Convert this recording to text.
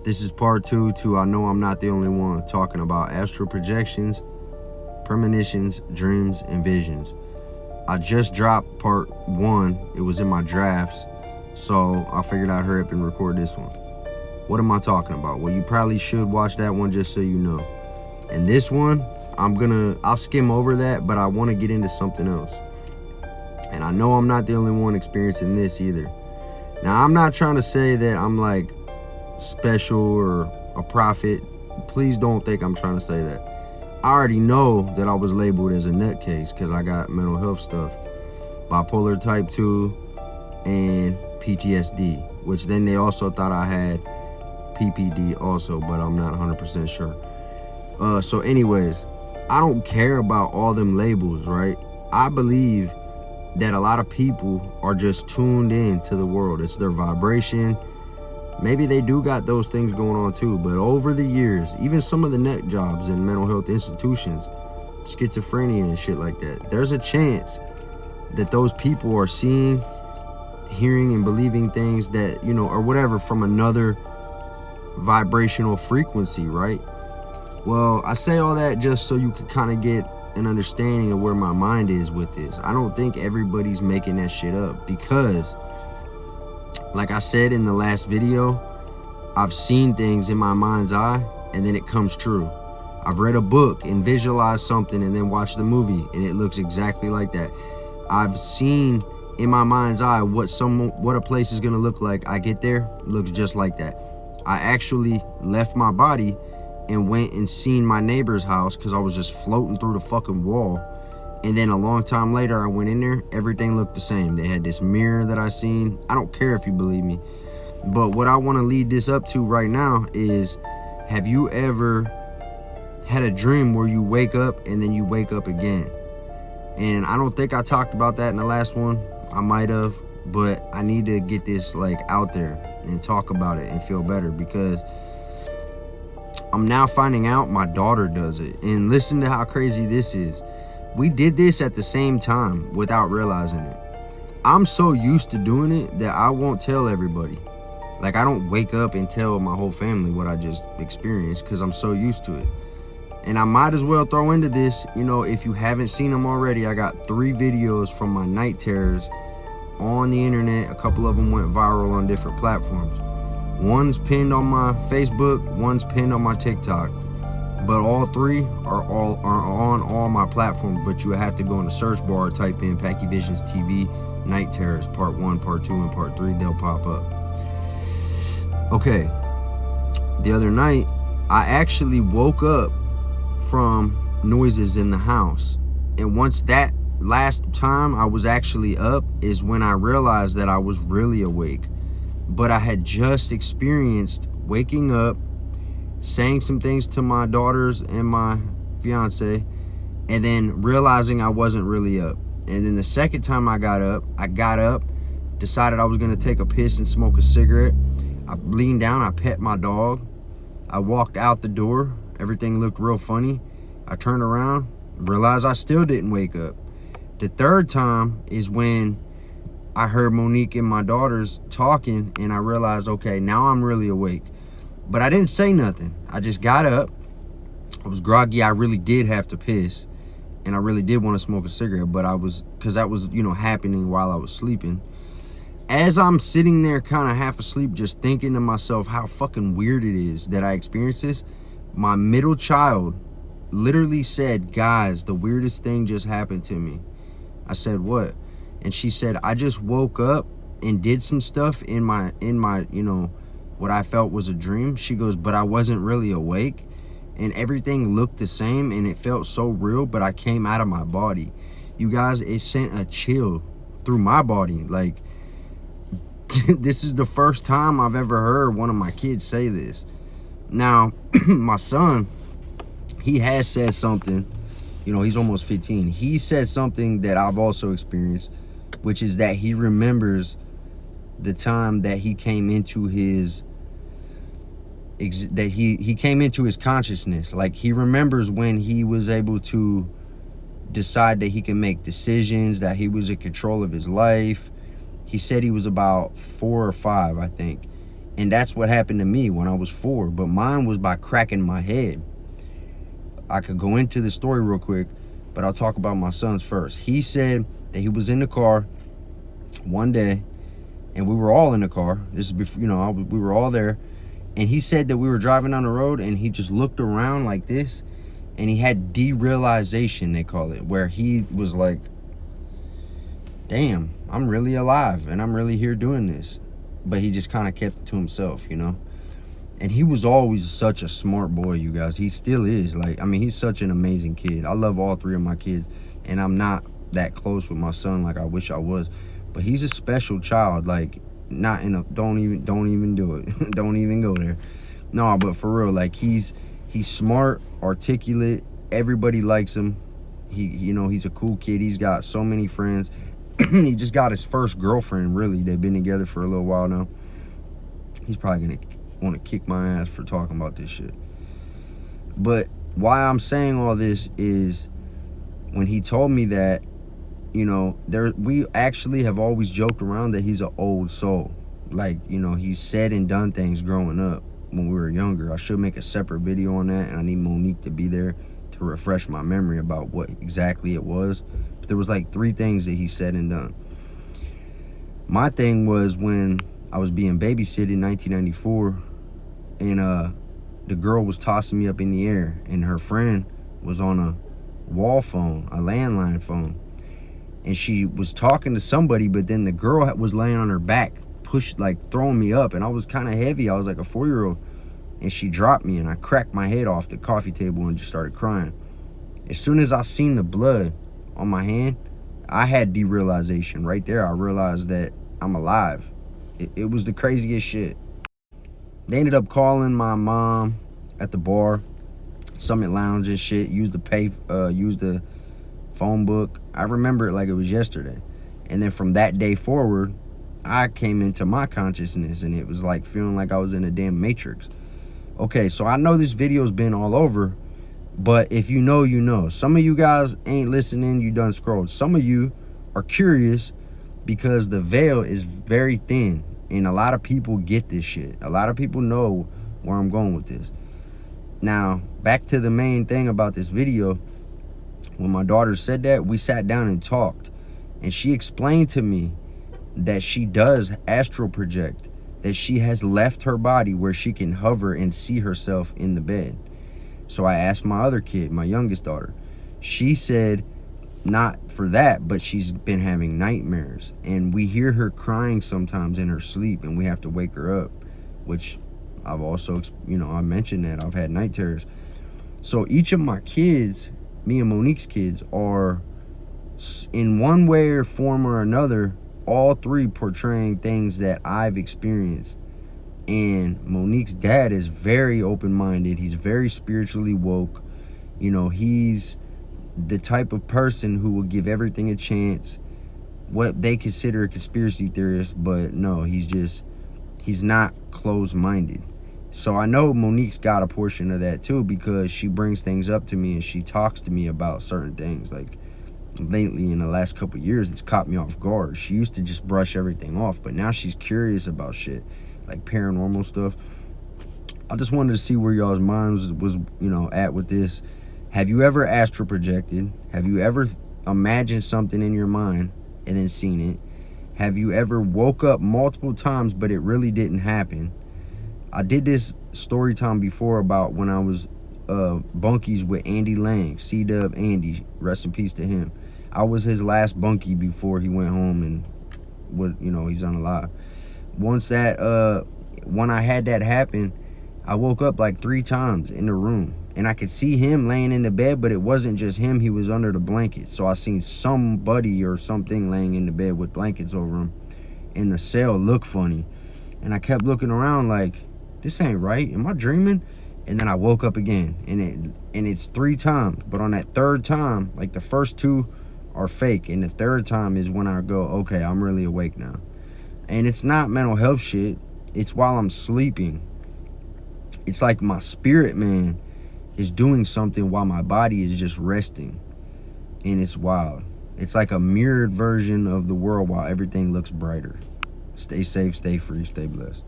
This is part 2 to I Know I'm Not the Only One, talking about astral projections, premonitions, dreams, and visions. I just dropped part 1. It was in my drafts, so I figured I'd hurry up and record this one. What am I talking about? Well, you probably should watch that one just so you know. And this one, I'll skim over that, but I want to get into something else. And I know I'm not the only one experiencing this either. Now, I'm not trying to say that I'm like special or a prophet. Please don't think I'm trying to say that. I already know that I was labeled as a nutcase because I got mental health stuff, bipolar type 2 and PTSD, which then they also thought I had PPD also, but I'm not 100% sure. So anyways, I don't care about all them labels, right? I believe that a lot of people are just tuned in to the world. It's their vibration. Maybe they do got those things going on too, but over the years, even some of the nut jobs in mental health institutions, schizophrenia and shit like that, there's a chance that those people are seeing, hearing, and believing things that, you know, or whatever from another vibrational frequency, right? Well, I say all that just so you could kind of get an understanding of where my mind is with this. I don't think everybody's making that shit up because, like I said in the last video, I've seen things in my mind's eye and then it comes true. I've read a book and visualized something and then watched the movie and it looks exactly like that. I've seen in my mind's eye what a place is gonna look like. I get there, it looks just like that. I actually left my body and went and seen my neighbor's house because I was just floating through the fucking wall. And then a long time later, I went in there, everything looked the same. They had this mirror that I seen. I don't care if you believe me. But what I want to lead this up to right now is, have you ever had a dream where you wake up and then you wake up again? And I don't think I talked about that in the last one. I might have, but I need to get this like out there and talk about it and feel better because I'm now finding out my daughter does it. And listen to how crazy this is. We did this at the same time without realizing it. I'm so used to doing it that I won't tell everybody. Like, I don't wake up and tell my whole family what I just experienced because I'm so used to it. And I might as well throw into this, you know, if you haven't seen them already, I got 3 videos from my night terrors on the internet. A couple of them went viral on different platforms. One's pinned on my Facebook, one's pinned on my TikTok. But all 3 are on all my platforms, but you have to go in the search bar, type in Packy Visions TV, Night Terrors, part 1, part 2, and part 3, they'll pop up. Okay, the other night, I actually woke up from noises in the house. And once that last time I was actually up is when I realized that I was really awake. But I had just experienced waking up, saying some things to my daughters and my fiance, and then realizing I wasn't really up. And then the second time I got up, decided I was gonna take a piss and smoke a cigarette. I leaned down, I pet my dog. I walked out the door, everything looked real funny. I turned around, realized I still didn't wake up. The third time is when I heard Monique and my daughters talking and I realized, okay, now I'm really awake. But I didn't say nothing. I just got up. I was groggy. I really did have to piss. And I really did want to smoke a cigarette, but because that was, you know, happening while I was sleeping. As I'm sitting there kind of half asleep, just thinking to myself how fucking weird it is that I experienced this, my middle child literally said, guys, the weirdest thing just happened to me. I said, what? And she said, I just woke up and did some stuff in my, you know, what I felt was a dream. She goes, but I wasn't really awake and everything looked the same and it felt so real, but I came out of my body. You guys, it sent a chill through my body. Like, this is the first time I've ever heard one of my kids say this. Now, my son, he has said something, you know, he's almost 15. He said something that I've also experienced, which is that he remembers the time that he came into his he came into his consciousness. Like, he remembers when he was able to decide that he can make decisions, that he was in control of his life. He said he was about 4 or 5, I think. And that's what happened to me when I was 4. But mine was by cracking my head. I could go into the story real quick, but I'll talk about my son's first. He said that he was in the car one day, and we were all in the car. This is before, we were all there. And he said that we were driving down the road, and he just looked around like this, and he had derealization, they call it, where he was like, damn, I'm really alive, and I'm really here doing this. But he just kind of kept it to himself, And he was always such a smart boy, you guys. He still is. He's such an amazing kid. I love all 3 of my kids, and I'm not that close with my son like I wish I was. But he's a special child. Not in a don't even do it. Don't even go there. No, but for real, he's smart, articulate. Everybody likes him. He's a cool kid. He's got so many friends. He just got his first girlfriend, really. They've been together for a little while now. He's probably gonna want to kick my ass for talking about this shit. But why I'm saying all this is when he told me that, we actually have always joked around that he's an old soul. He's said and done things growing up when we were younger. I should make a separate video on that, and I need Monique to be there to refresh my memory about what exactly it was. But there was 3 things that he said and done. My thing was when I was being babysitted in 1994, and the girl was tossing me up in the air, and her friend was on a wall phone, a landline phone, and she was talking to somebody, but then the girl was laying on her back, throwing me up, and I was kind of heavy. I was like a 4-year-old, and she dropped me, and I cracked my head off the coffee table and just started crying. As soon as I seen the blood on my hand, I had derealization. Right there, I realized that I'm alive. It was the craziest shit. They ended up calling my mom at the bar, Summit Lounge and shit, used the phone book. I remember it like it was yesterday. And then from that day forward, I came into my consciousness, and it was like feeling like I was in a damn Matrix. Okay, so I know this video's been all over, but if you know, you know. Some of you guys ain't listening, you done scrolled. Some of you are curious because the veil is very thin, and a lot of people get this shit. A lot of people know where I'm going with this. Now, back to the main thing about this video. When my daughter said that, we sat down and talked, and she explained to me that she does astral project, that she has left her body where she can hover and see herself in the bed. So I asked my other kid, my youngest daughter. She said not for that, but she's been having nightmares, and we hear her crying sometimes in her sleep, and we have to wake her up, which I've also, I mentioned that I've had night terrors. So each of my kids, me and Monique's kids, are in one way or form or another, all 3 portraying things that I've experienced. And Monique's dad is very open-minded. He's very spiritually woke. He's the type of person who will give everything a chance. What they consider a conspiracy theorist, but no, he's not closed-minded. So I know Monique's got a portion of that too, because she brings things up to me and she talks to me about certain things. Like lately, in the last couple of years, it's caught me off guard. She used to just brush everything off, but now she's curious about shit, like paranormal stuff. I just wanted to see where y'all's minds was at with this. Have you ever astral projected? Have you ever imagined something in your mind and then seen it? Have you ever woke up multiple times but it really didn't happen? I did this story time before about when I was bunkies with Andy Lang, C-Dub Andy, rest in peace to him. I was his last bunkie before he went home and he's unalive. Once that when I had that happen, I woke up like 3 times in the room, and I could see him laying in the bed, but it wasn't just him. He was under the blanket. So I seen somebody or something laying in the bed with blankets over him, and the cell looked funny. And I kept looking around like, this ain't right. Am I dreaming? And then I woke up again, and it's 3 times. But on that 3rd time, like the first 2 are fake, and the 3rd time is when I go, okay, I'm really awake now. And it's not mental health shit. It's while I'm sleeping. It's like my spirit man is doing something while my body is just resting. And it's wild. It's like a mirrored version of the world while everything looks brighter. Stay safe, stay free, stay blessed.